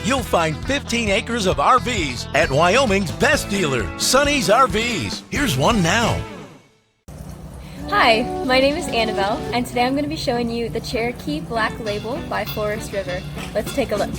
you'll find 15 acres of RVs at Wyoming's best dealer, Sonny's RVs. Here's one now. Hi, my name is Annabelle, and today I'm going to be showing you the Cherokee Black Label by Forest River. Let's take a look.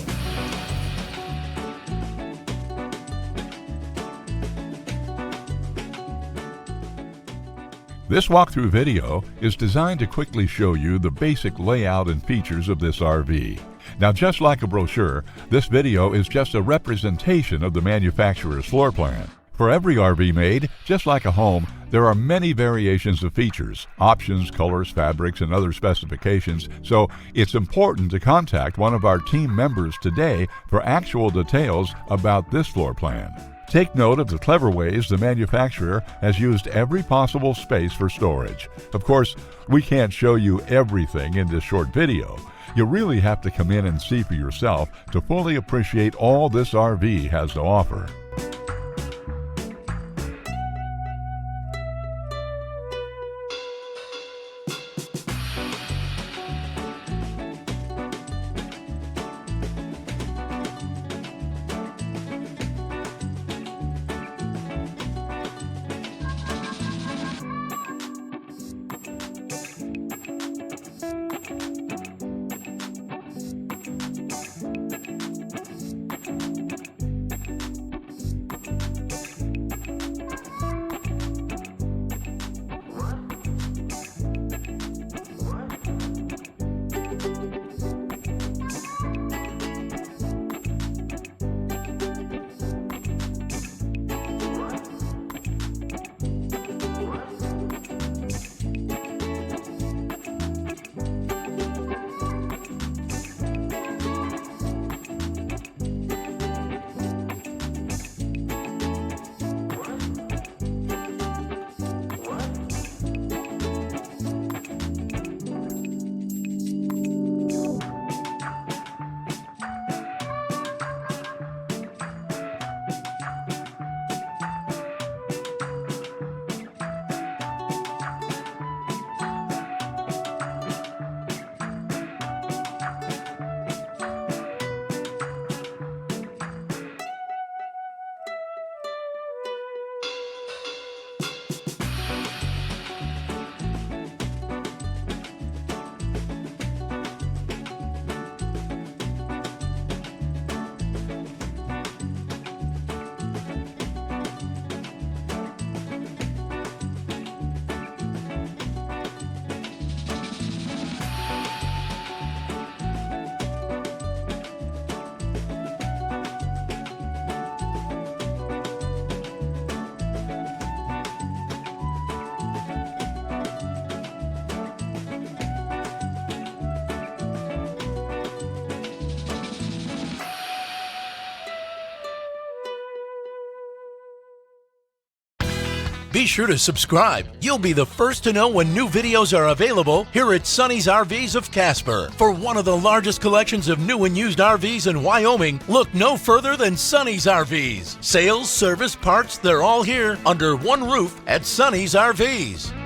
This walkthrough video is designed to quickly show you the basic layout and features of this RV. Now, just like a brochure, this video is just a representation of the manufacturer's floor plan. For every RV made, just like a home, there are many variations of features, options, colors, fabrics, and other specifications, so it's important to contact one of our team members today for actual details about this floor plan. Take note of the clever ways the manufacturer has used every possible space for storage. Of course, we can't show you everything in this short video. You really have to come in and see for yourself to fully appreciate all this RV has to offer. Be sure to subscribe. You'll be the first to know when new videos are available here at Sonny's RVs of Casper. For one of the largest collections of new and used RVs in Wyoming, look no further than Sonny's RVs. Sales, service, parts, they're all here under one roof at Sonny's RVs.